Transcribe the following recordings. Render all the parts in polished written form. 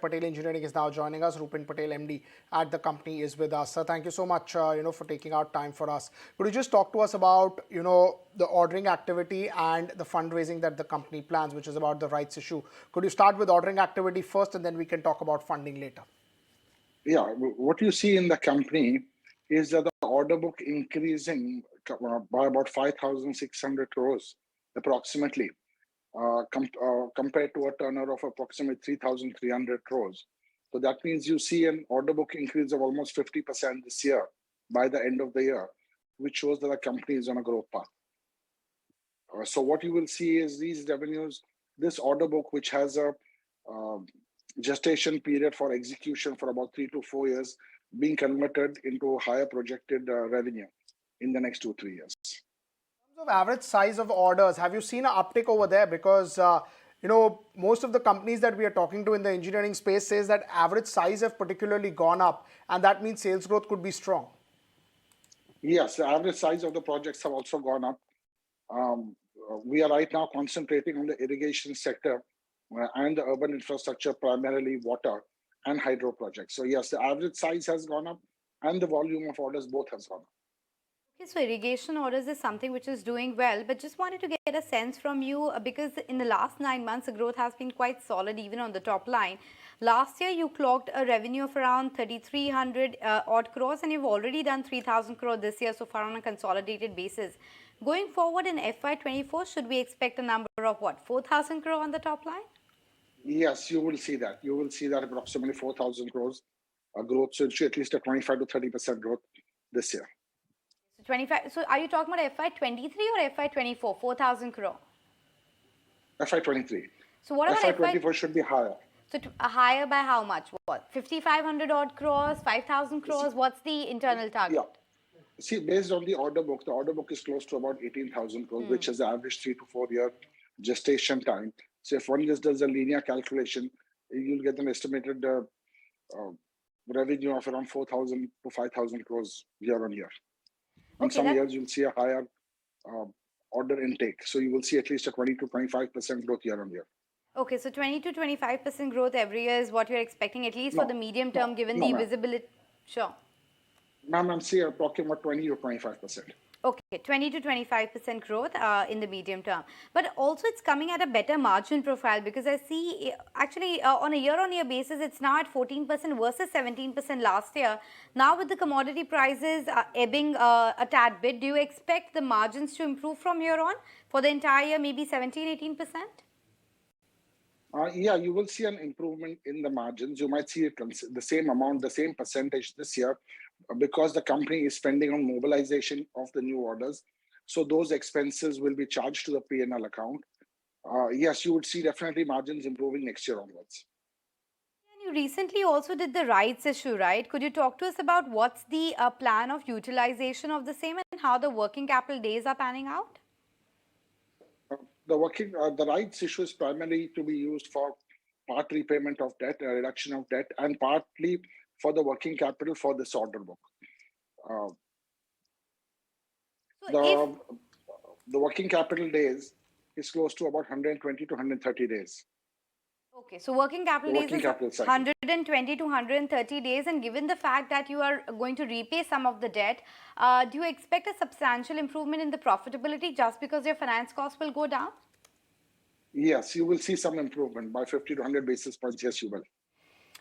Patel Engineering is now joining us. Rupen Patel, MD at the company, is with us. Sir, thank you so much, for taking out time for us. Could you just talk to us about, the ordering activity and the fundraising that the company plans, which is about the rights issue? Could you start with ordering activity first, and then we can talk about funding later? Yeah, what you see in the company is that the order book increasing by about 5,600 crores approximately. Compared to a turnover of approximately 3,300 crores. So that means you see an order book increase of almost 50% this year by the end of the year, which shows that the company is on a growth path. So what you will see is these revenues, this order book, which has a gestation period for execution for about 3 to 4 years, being converted into higher projected revenue in the next 2-3 years. Of average size of orders, have you seen an uptick over there? Because most of the companies that we are talking to in the engineering space says that average size have particularly gone up, and that means sales growth could be strong. Yes, the average size of the projects have also gone up. We are right now concentrating on the irrigation sector and the urban infrastructure, primarily water and hydro projects. So yes, the average size has gone up and the volume of orders both has gone up. Okay, so irrigation orders is something which is doing well, but just wanted to get a sense from you because in the last 9 months, the growth has been quite solid even on the top line. Last year, you clocked a revenue of around 3,300 odd crores, and you've already done 3,000 crore this year so far on a consolidated basis. Going forward in FY24, should we expect a number of what, 4,000 crore on the top line? Yes, you will see that. You will see that approximately 4,000 crores growth, so it should at least a 25 to 30% growth this year. 25. So are you talking about FY23 or FY24? 4,000 crore. FY23. So what about FY24 should be higher. So higher by how much? What? 5,500 odd crores, 5,000 crores? What's the internal target? Yeah. See, based on the order book is close to about 18,000 crores, which is the average 3 to 4 year gestation time. So if one just does a linear calculation, you'll get an estimated revenue of around 4,000 to 5,000 crores year on year. In some years, you'll see a higher order intake. So you will see at least a 20 to 25% growth year on year. Okay, so 20 to 25% growth every year is what you're expecting, at least for the medium term, given the visibility. Sure. Ma'am, I'm talking about 20 to 25%. Okay, 20 to 25% growth in the medium term. But also it's coming at a better margin profile because I see actually on a year-on-year basis, it's now at 14% versus 17% last year. Now with the commodity prices ebbing a tad bit, do you expect the margins to improve from here on for the entire year, maybe 17-18%? Yeah, you will see an improvement in the margins. You might see the same amount, the same percentage this year because the company is spending on mobilization of the new orders. So those expenses will be charged to the P&L account. Yes, you would see definitely margins improving next year onwards. And you recently also did the rights issue, right? Could you talk to us about what's the plan of utilization of the same and how the working capital days are panning out? The rights issue is primarily to be used for part repayment of debt, reduction of debt, and partly for the working capital for this order book. The working capital days is close to about 120 to 130 days. Okay, so working capital days is 120 to 130 days, and given the fact that you are going to repay some of the debt, do you expect a substantial improvement in the profitability just because your finance costs will go down? Yes, you will see some improvement by 50 to 100 basis points. Yes, you will.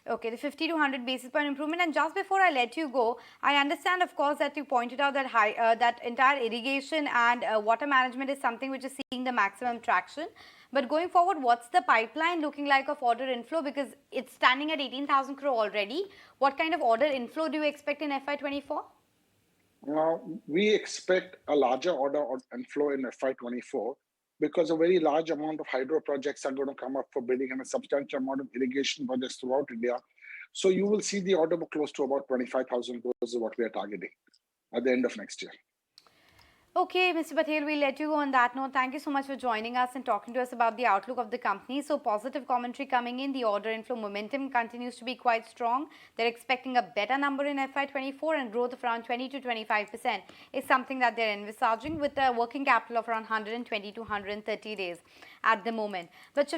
Okay, the 50 to 100 basis point improvement. And just before I let you go, I understand, of course, that you pointed out that that entire irrigation and water management is something which is seeing the maximum traction. But going forward, what's the pipeline looking like of order inflow? Because it's standing at 18,000 crore already. What kind of order inflow do you expect in FY24? We expect a larger order inflow in FY24 because a very large amount of hydro projects are going to come up for bidding and a substantial amount of irrigation projects throughout India. So you will see the order book close to about 25,000 crores is what we are targeting at the end of next year. Okay, Mr. Patel, we'll let you go on that note. Thank you so much for joining us and talking to us about the outlook of the company. So positive commentary coming in. The order inflow momentum continues to be quite strong. They're expecting a better number in FY24 and growth of around 20 to 25% is something that they're envisaging with a working capital of around 120 to 130 days at the moment. But